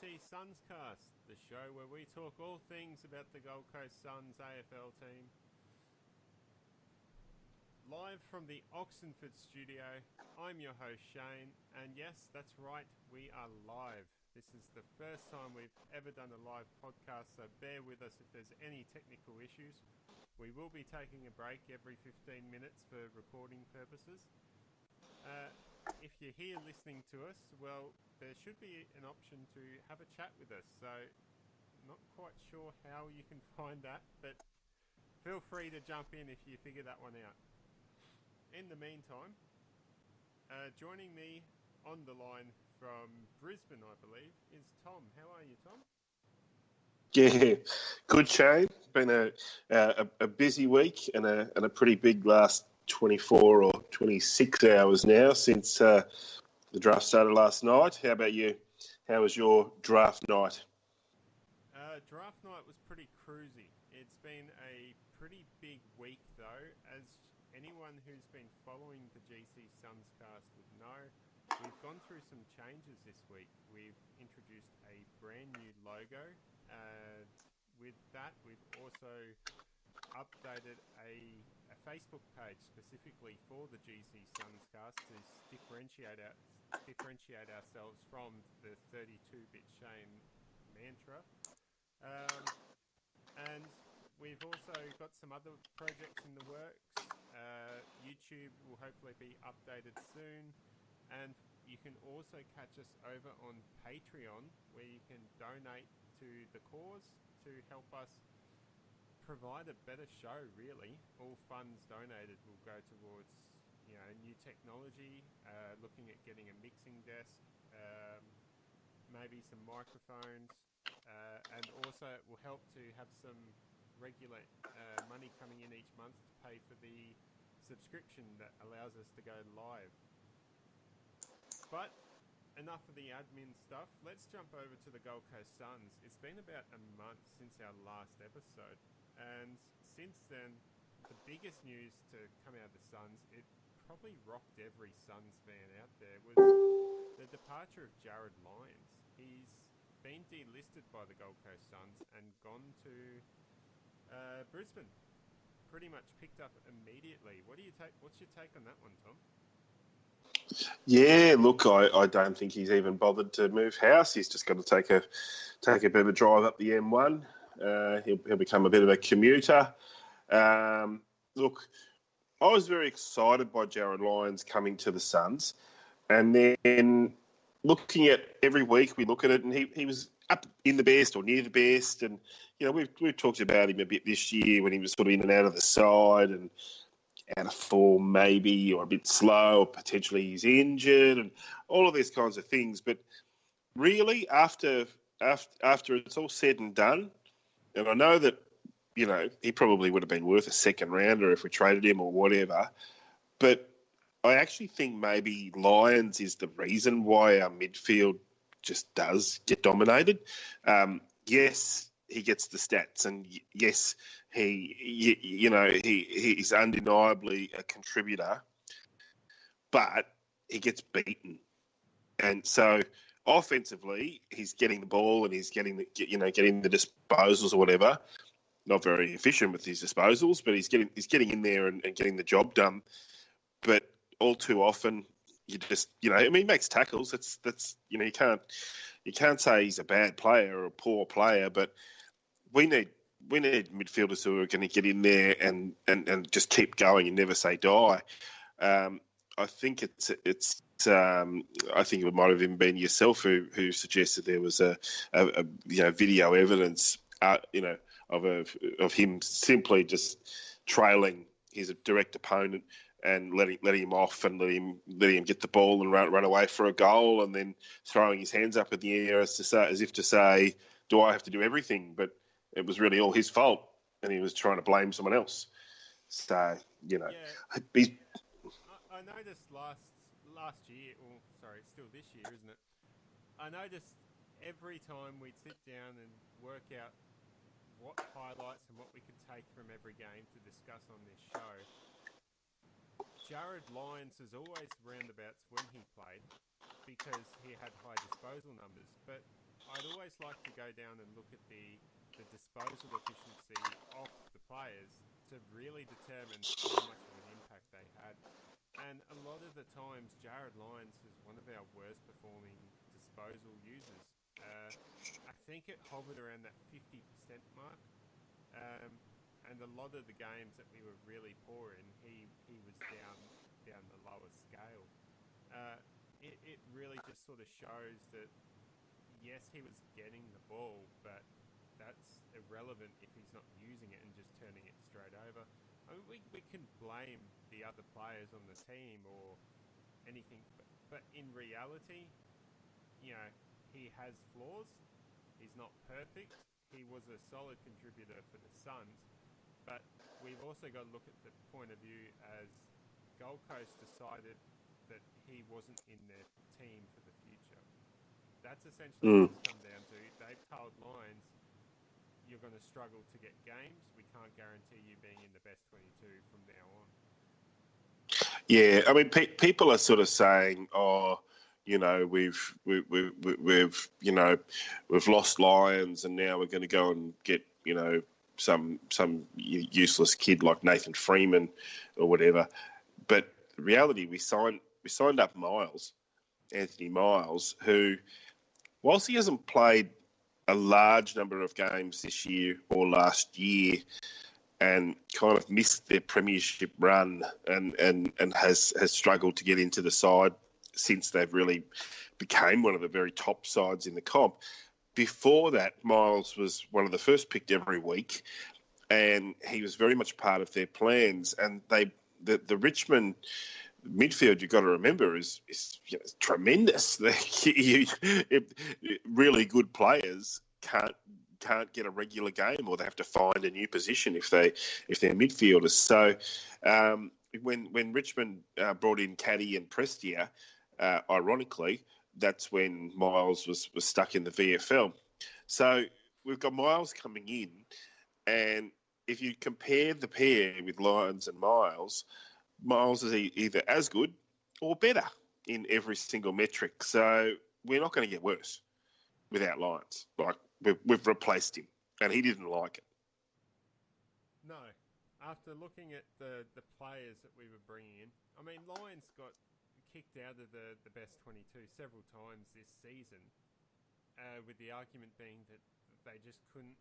GCSUNScast, the show where we talk all things about the Gold Coast Suns AFL team. Live from the Oxenford studio, I'm your host Shane, and yes, that's right, we are live. This is the first time we've ever done a live podcast, so bear with us if there's any technical issues. We will be taking a break every 15 minutes for recording purposes. If you're here listening to us, well, there should be an option to have a chat with us. So, not quite sure how you can find that, but feel free to jump in if you figure that one out. In the meantime, joining me on the line from Brisbane, I believe, is Tom. How are you, Tom? Yeah, good, Shane. Been a busy week and a pretty big last 24 or 26 hours now since the draft started last night. How about you? How was your draft night? Draft night was pretty cruisy. It's been a pretty big week, though. As anyone who's been following the GC Sunscast would know, we've gone through some changes this week. We've introduced a brand new logo. With that, we've also updated a Facebook page specifically for the GC Sunscast to differentiate ourselves from the 32-bit Shane mantra. And we've also got some other projects in the works. YouTube will hopefully be updated soon. And you can also catch us over on Patreon, where you can donate to the cause to help us provide a better show, really. All funds donated will go towards, new technology, looking at getting a mixing desk, maybe some microphones, and also it will help to have some regular money coming in each month to pay for the subscription that allows us to go live. But enough of the admin stuff. Let's jump over to the Gold Coast Suns. It's been about a month since our last episode. And since then, the biggest news to come out of the Suns, it probably rocked every Suns fan out there, was the departure of Jared Lyons. He's been delisted by the Gold Coast Suns and gone to Brisbane. Pretty much picked up immediately. What's your take on that one, Tom? Yeah, look, I don't think he's even bothered to move house. He's just got to take a bit of a drive up the M1. He'll become a bit of a commuter. Look, I was very excited by Jared Lyons coming to the Suns, and then looking at every week we look at it, and he was up in the best or near the best, and we've talked about him a bit this year when he was sort of in and out of the side and out of form maybe, or a bit slow, or potentially he's injured, and all of these kinds of things. But really, after it's all said and done, and I know that, he probably would have been worth a second rounder if we traded him or whatever, but I actually think maybe Lyons is the reason why our midfield just does get dominated. Yes, he gets the stats, and yes, he's undeniably a contributor, but he gets beaten, and so offensively he's getting the ball and he's getting the disposals or whatever. Not very efficient with his disposals, but he's getting in there and getting the job done. But all too often, he makes tackles. That's you can't say he's a bad player or a poor player, but we need midfielders who are going to get in there and just keep going and never say die. I think I think it might have even been yourself who suggested there was a video evidence of him simply just trailing his direct opponent and letting him off and let him get the ball and run away for a goal, and then throwing his hands up in the air as if to say, do I have to do everything? But it was really all his fault, and he was trying to blame someone else. So, Yeah. I noticed last year, or sorry, it's still this year, isn't it? I noticed every time we'd sit down and work out what highlights and what we could take from every game to discuss on this show, Jared Lyons is always roundabouts when he played because he had high disposal numbers. But I'd always like to go down and look at the disposal efficiency of the players to really determine how much of an impact they had. And a lot of the times, Jared Lyons is one of our worst performing disposal users. I think it hovered around that 50% mark. And a lot of the games that we were really poor in, he was down the lower scale. It really just sort of shows that, yes, he was getting the ball, but that's irrelevant if he's not using it and just turning it straight over. I mean, we can blame the other players on the team or anything, but in reality, you know, he has flaws. He's not perfect. He was a solid contributor for the Suns, but we've also got to look at the point of view as Gold Coast decided that he wasn't in their team for the future. That's essentially what it's come down to. They've told Lions, you're going to struggle to get games. We can't guarantee you being in the best 22 from now on. Yeah, I mean, people are sort of saying, "Oh, you know, we've you know, we've lost Lions, and now we're going to go and get, you know, some useless kid like Nathan Freeman or whatever." But the reality, we signed up Anthony Miles, who, whilst he hasn't played a large number of games this year or last year, and kind of missed their premiership run and has struggled to get into the side since they've really became one of the very top sides in the comp. Before that, Miles was one of the first picked every week, and he was very much part of their plans. And the Richmond midfield, you've got to remember, is you know, tremendous. Really good players can't get a regular game, or they have to find a new position if they're midfielders. So when Richmond brought in Caddy and Prestia, ironically, that's when Miles was stuck in the VFL. So we've got Miles coming in, and if you compare the pair with Lyons and Miles is either as good or better in every single metric. So we're not going to get worse without Lyons. Like, we've replaced him, and he didn't like it. No. After looking at the players that we were bringing in, I mean, Lyons got kicked out of the best 22 several times this season, with the argument being that they just couldn't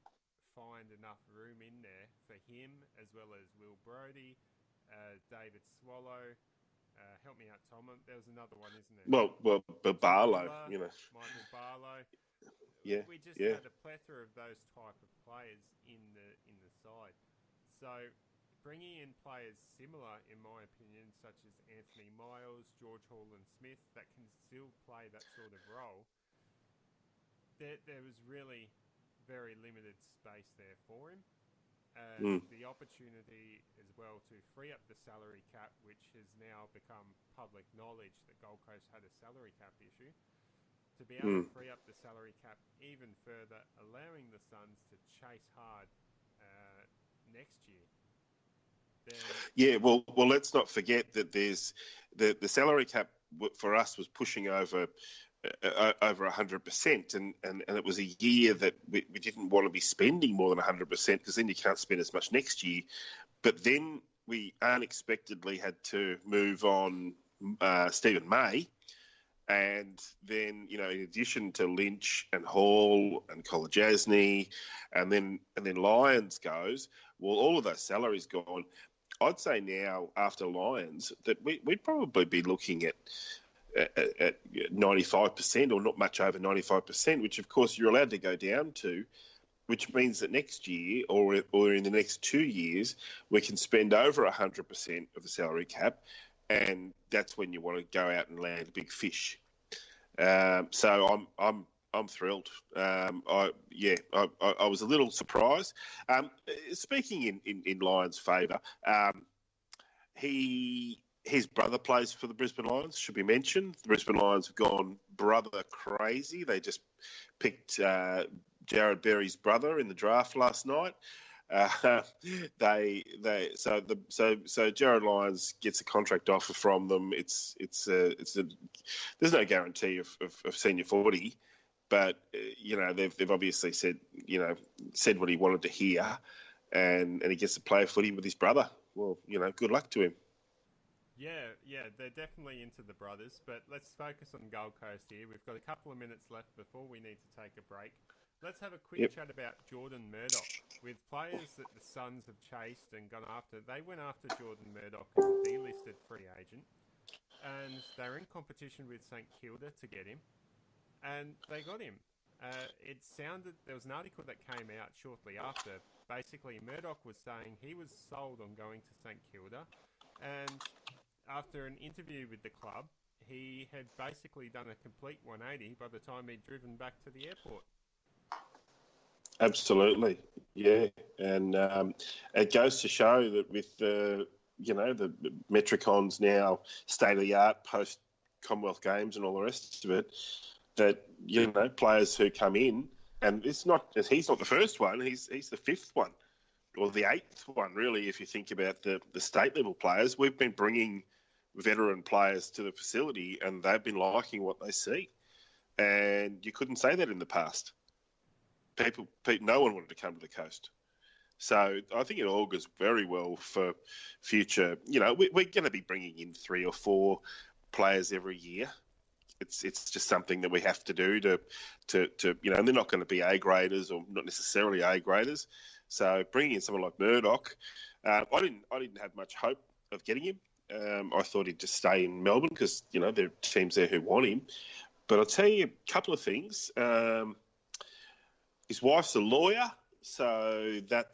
find enough room in there for him, as well as Will Brodie, David Swallow. Help me out, Tom. There was another one, isn't there? Well, Barlow, you know. Michael Barlow. Yeah, we just had a plethora of those type of players in the side. So bringing in players similar, in my opinion, such as Anthony Miles, George Hall-Smith, that can still play that sort of role, there was really very limited space there for him. The opportunity as well to free up the salary cap, which has now become public knowledge that Gold Coast had a salary cap issue, to be able to free up the salary cap even further, allowing the Suns to chase hard next year. Yeah, well, let's not forget that there's the salary cap for us was pushing over 100%, and it was a year that we didn't want to be spending more than 100%, because then you can't spend as much next year. But then we unexpectedly had to move on Stephen May, and then, you know, in addition to Lynch and Hall and Kolajasny, and then Lyons goes, well, all of those salaries gone. I'd say now, after Lyons, that we'd probably be looking at 95%, or not much over 95%, which of course you're allowed to go down to, which means that next year or in the next 2 years, we can spend over 100% of the salary cap, and that's when you want to go out and land big fish. So I'm thrilled. I was a little surprised. Speaking in Lions' favour, his brother plays for the Brisbane Lions, should be mentioned. The Brisbane Lions have gone brother crazy. They just picked Jared Berry's brother in the draft last night. So Jared Lyons gets a contract offer from them. There's no guarantee of senior 40, but they've obviously said what he wanted to hear, and he gets to play footy with his brother. Well, good luck to him. Yeah, they're definitely into the brothers, but let's focus on Gold Coast here. We've got a couple of minutes left before we need to take a break. Let's have a quick chat about Jordan Murdoch. With players that the Suns have chased and gone after, they went after Jordan Murdoch as a delisted free agent, and they're in competition with St Kilda to get him, and they got him. There was an article that came out shortly after. Basically, Murdoch was saying he was sold on going to St Kilda, and after an interview with the club, he had basically done a complete 180 by the time he'd driven back to the airport. Absolutely, yeah. And it goes to show that with the Metricons now state-of-the-art post-Commonwealth Games and all the rest of it, that, players who come in, and he's not the first one, he's the fifth one, or the eighth one, really, if you think about the state-level players. We've been bringing veteran players to the facility, and they've been liking what they see. And you couldn't say that in the past. No one wanted to come to the coast. So I think it augurs very well for future. We're going to be bringing in 3 or 4 players every year. It's just something that we have to do to and they're not going to be A graders or not necessarily A graders. So bringing in someone like Murdoch, I didn't have much hope of getting him. I thought he'd just stay in Melbourne because there are teams there who want him. But I'll tell you a couple of things. His wife's a lawyer, so that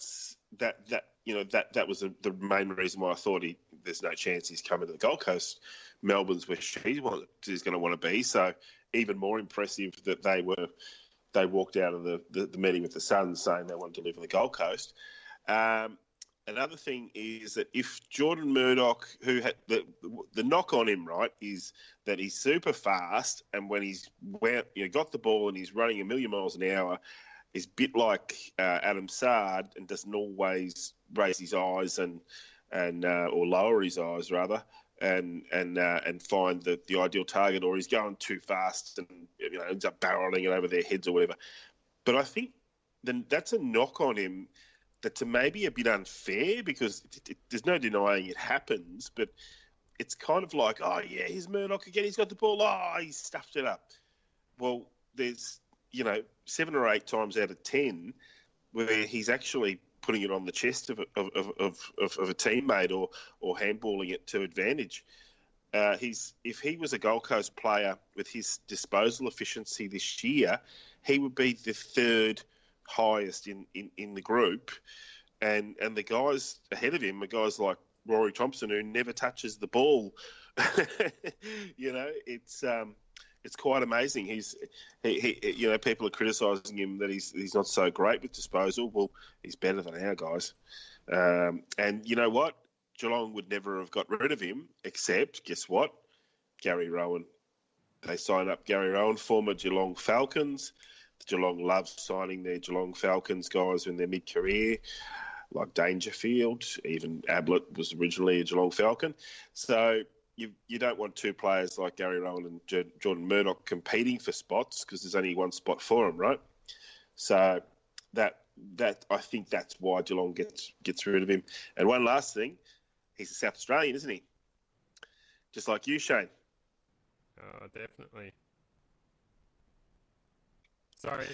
was the main reason why I thought there's no chance he's coming to the Gold Coast. Melbourne's where she's going to want to be. So even more impressive that they walked out of the meeting with the Suns saying they wanted to live on the Gold Coast. Another thing is that if Jordan Murdoch, who had the knock on him, right, is that he's super fast, and when he's got the ball and he's running 1,000,000 miles an hour, is a bit like Adam Sard and doesn't always raise his eyes or lower his eyes rather, and find the ideal target, or he's going too fast and ends up barreling it over their heads or whatever. But I think then that's a knock on him that's maybe a bit unfair, because there's no denying it happens, but it's kind of like, oh yeah, here's Murdoch again, he's got the ball, oh, he's stuffed it up. Well, there's 7 or 8 times out of 10 where he's actually putting it on the chest of a teammate or handballing it to advantage. If he was a Gold Coast player with his disposal efficiency this year, he would be the 3rd highest in the group, and the guys ahead of him are guys like Rory Thompson, who never touches the ball. It's quite amazing. People are criticising him that he's not so great with disposal. Well, he's better than our guys. And you know what? Geelong would never have got rid of him, except, guess what? Gary Rowan. They signed up Gary Rowan, former Geelong Falcons. Geelong loves signing their Geelong Falcons guys in their mid-career, like Dangerfield. Even Ablett was originally a Geelong Falcon. So you don't want 2 players like Gary Rowan and Jordan Murdoch competing for spots, because there's only 1 spot for them, right? So that I think that's why Geelong gets rid of him. And one last thing, he's a South Australian, isn't he? Just like you, Shane. Oh, definitely. Sorry,